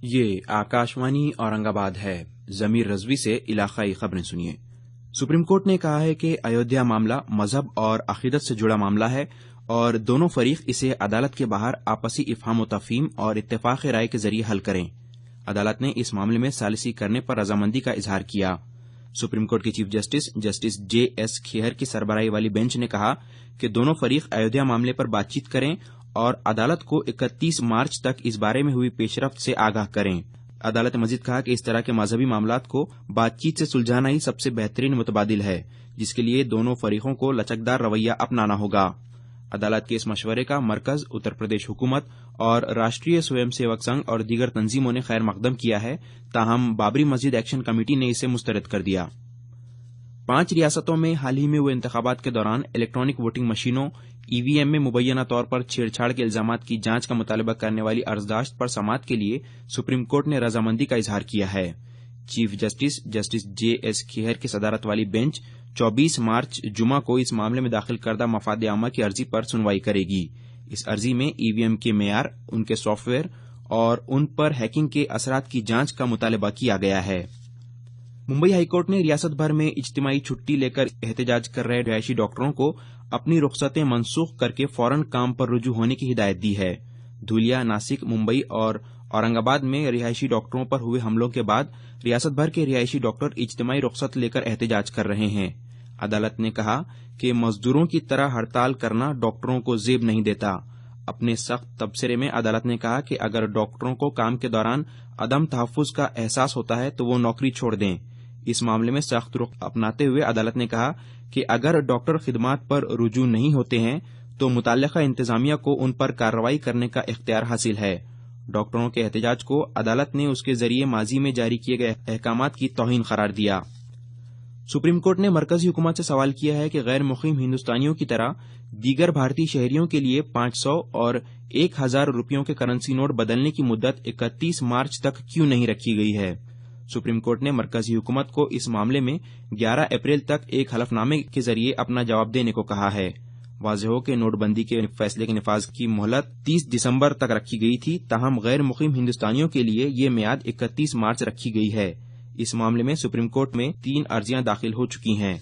یہ آکاشوانی اورنگ آباد ہے۔ ضمیر رضوی سے علاقائی خبریں سنیے۔ سپریم کورٹ نے کہا ہے کہ ایودھیا معاملہ مذہب اور عقیدت سے جڑا معاملہ ہے اور دونوں فریق اسے عدالت کے باہر آپسی افہام و تفہیم اور اتفاق رائے کے ذریعے حل کریں۔ عدالت نے اس معاملے میں ثالثی کرنے پر رضامندی کا اظہار کیا۔ سپریم کورٹ کے چیف جسٹس جے ایس کھیہر کی سربراہی والی بینچ نے کہا کہ دونوں فریق ایودھیا معاملے پر بات چیت کریں اور عدالت کو 31 مارچ تک اس بارے میں ہوئی پیش رفت سے آگاہ کریں۔ عدالت نے مزید کہا کہ اس طرح کے مذہبی معاملات کو بات چیت سے سلجھانا ہی سب سے بہترین متبادل ہے، جس کے لیے دونوں فریقوں کو لچکدار رویہ اپنانا ہوگا۔ عدالت کے اس مشورے کا مرکز، اتر پردیش حکومت اور راشٹریہ سویم سیوک سنگھ اور دیگر تنظیموں نے خیر مقدم کیا ہے، تاہم بابری مسجد ایکشن کمیٹی نے اسے مسترد کر دیا۔ 5 ریاستوں میں حال ہی میں ہوئے انتخابات کے دوران الیکٹرانک ووٹنگ مشینوں EVM میں مبینہ طور پر چھیڑ چھاڑ کے الزامات کی جانچ کا مطالبہ کرنے والی عرضداشت پر سماعت کے لیے سپریم کورٹ نے رضامندی کا اظہار کیا ہے۔ چیف جسٹس جے ایس کھیہر کی صدارت والی بینچ 24 مارچ جمعہ کو اس معاملے میں داخل کردہ مفاد عامہ کی عرضی پر سنوائی کرے گی۔ اس عرضی میں EVM کے معیار، ان کے سافٹ ویئر اور ان پر ہیکنگ کے اثرات کی جانچ کا مطالبہ کیا گیا ہے۔ ممبئی ہائی کورٹ نے ریاست بھر میں اجتماعی چھٹی لے کر احتجاج کر رہے رہائشی ڈاکٹروں کو اپنی رخصتیں منسوخ کر کے فوراً کام پر رجوع ہونے کی ہدایت دی ہے۔ دھولیا، ناسک، ممبئی اور اورنگ آباد میں رہائشی ڈاکٹروں پر ہوئے حملوں کے بعد ریاست بھر کے رہائشی ڈاکٹر اجتماعی رخصت لے کر احتجاج کر رہے ہیں۔ عدالت نے کہا کہ مزدوروں کی طرح ہڑتال کرنا ڈاکٹروں کو زیب نہیں دیتا۔ اپنے سخت تبصرے میں عدالت نے کہا کہ اگر ڈاکٹروں کو کام کے دوران عدم تحفظ کا احساس ہوتا ہے تو وہ نوکری چھوڑ دیں۔ اس معاملے میں سخت رخ اپناتے ہوئے عدالت نے کہا کہ اگر ڈاکٹر خدمات پر رجوع نہیں ہوتے ہیں تو متعلقہ انتظامیہ کو ان پر کارروائی کرنے کا اختیار حاصل ہے۔ ڈاکٹروں کے احتجاج کو عدالت نے اس کے ذریعے ماضی میں جاری کیے گئے احکامات کی توہین قرار دیا۔ سپریم کورٹ نے مرکزی حکومت سے سوال کیا ہے کہ غیر مقیم ہندوستانیوں کی طرح دیگر بھارتی شہریوں کے لیے 500 اور 1000 روپیوں کے کرنسی نوٹ بدلنے کی مدت 31 مارچ تک کیوں نہیں رکھی گئی ہے۔ سپریم کورٹ نے مرکزی حکومت کو اس معاملے میں 11 اپریل تک ایک حلف نامے کے ذریعے اپنا جواب دینے کو کہا ہے۔ واضح ہو کہ نوٹ بندی کے فیصلے کے نفاذ کی مہلت 30 دسمبر تک رکھی گئی تھی، تاہم غیر مقیم ہندوستانیوں کے لیے یہ میعاد 31 مارچ رکھی گئی ہے۔ اس معاملے میں سپریم کورٹ میں 3 عرضیاں داخل ہو چکی ہیں۔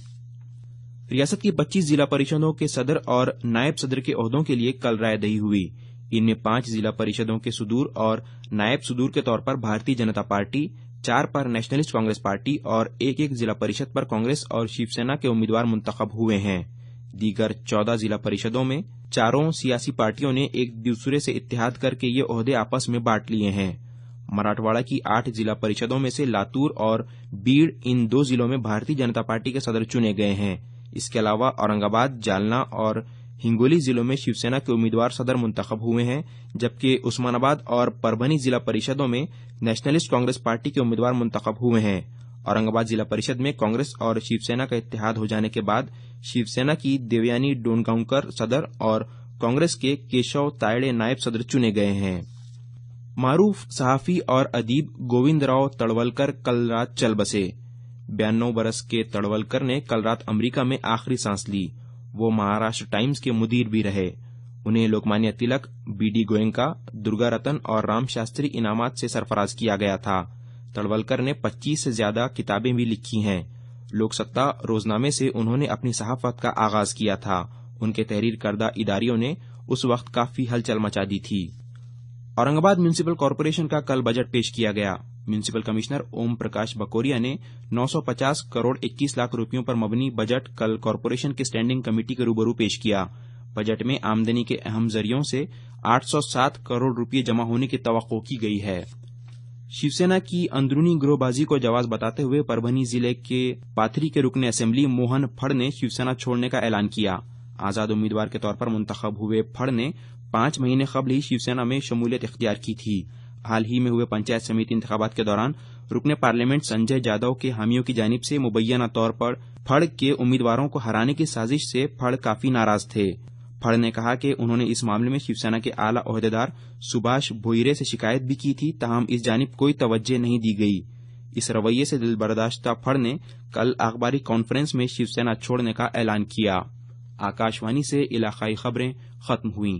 ریاست کی 25 ضلع پریشدوں کے صدر اور نائب صدر کے عہدوں کے لیے کل رائے دہی ہوئی۔ ان میں 5 ضلع پریشدوں کے صدور اور نائب صدور کے طور پر بھارتیہ جنتا پارٹی، 4 پر نیشنلسٹ کانگریس پارٹی اور ایک ضلع پریشد پر کانگریس اور شیو سینا کے امیدوار منتخب ہوئے ہیں۔ دیگر 14 ضلع پریشدوں میں چاروں سیاسی پارٹیوں نے ایک دوسرے سے اتحاد کر کے یہ عہدے آپس میں بانٹ لیے ہیں۔ مراٹھواڑہ کی 8 ضلع پریشدوں میں سے لاتور اور بیڑ، ان 2 ضلعوں میں بھارتیہ جنتا پارٹی کے صدر چنے گئے ہیں۔ اس کے علاوہ اورنگ آباد، جالنا اور ہنگولی ضلعوں میں شیو سینا کے امیدوار صدر منتخب ہوئے ہیں، جبکہ عثمان آباد اور پربھنی ضلع پریشدوں میں نیشنلسٹ کانگریس پارٹی کے امیدوار منتخب ہوئے ہیں۔ اورنگ آباد ضلع پریشد میں کانگریس اور شیو سینا کا اتحاد ہو جانے کے بعد شیو سینا کی دیویانی ڈونگاؤکر صدر اور کانگریس کے کیشو تائیڑے نائب صدر چنے گئے ہیں۔ معروف صحافی اور ادیب گووند راؤ تڑولکر کل رات چل بسے۔ 92 برس کے تڑولکر نے کل رات امریکہ میں آخری سانس لی۔ وہ مہاراشٹر ٹائمز کے مدیر بھی رہے۔ انہیں لوکمانیہ تلک، BD گوئنکا، درگا رتن اور رام شاستری انعامات سے سرفراز کیا گیا تھا۔ تڑولکر نے 25 سے زیادہ کتابیں بھی لکھی ہیں۔ لوک ستہ روزنامے سے انہوں نے اپنی صحافت کا آغاز کیا تھا۔ ان کے تحریر کردہ اداریوں نے اس وقت کافی ہلچل مچا دی تھی۔ اورنگ آباد میونسپل کارپوریشن کا کل بجٹ پیش کیا گیا۔ میونسپل کمشنر اوم پرکاش بکوریا نے 950 کروڑ 21 لاکھ روپیوں پر مبنی بجٹ کل کارپوریشن کی اسٹینڈنگ کمیٹی کے روبرو پیش کیا۔ بجٹ میں آمدنی کے اہم ذریعوں سے 807 کروڑ روپے جمع ہونے کی توقع کی گئی ہے۔ شیو سینا کی اندرونی گروہ بازی کو جواز بتاتے ہوئے پربھنی ضلع کے پاتھری کے رکن اسمبلی موہن پھڑ نے شیو سینا چھوڑنے کا اعلان کیا۔ آزاد امیدوار کے طور پر منتخب ہوئے پھڑ نے 5 مہینے قبل ہی شیو سینا میں شمولیت اختیار کی تھی۔ حال ہی میں ہوئے پنچایت سمیتی انتخابات کے دوران رکن پارلیمنٹ سنجے جادو کے حامیوں کی جانب سے مبینہ طور پر پھڑ کے امیدواروں کو ہرانے کی سازش سے پھڑ کافی ناراض تھے۔ پھڑ نے کہا کہ انہوں نے اس معاملے میں شیو سینا کے اعلی عہدیدار سبھاش بھوئرے سے شکایت بھی کی تھی، تاہم اس جانب کوئی توجہ نہیں دی گئی۔ اس رویے سے دل برداشتہ پھڑ نے کل اخباری کانفرنس میں شیو سینا چھوڑنے کا اعلان کیا۔ آکاشوانی سے علاقائی خبریں ختم ہوئیں۔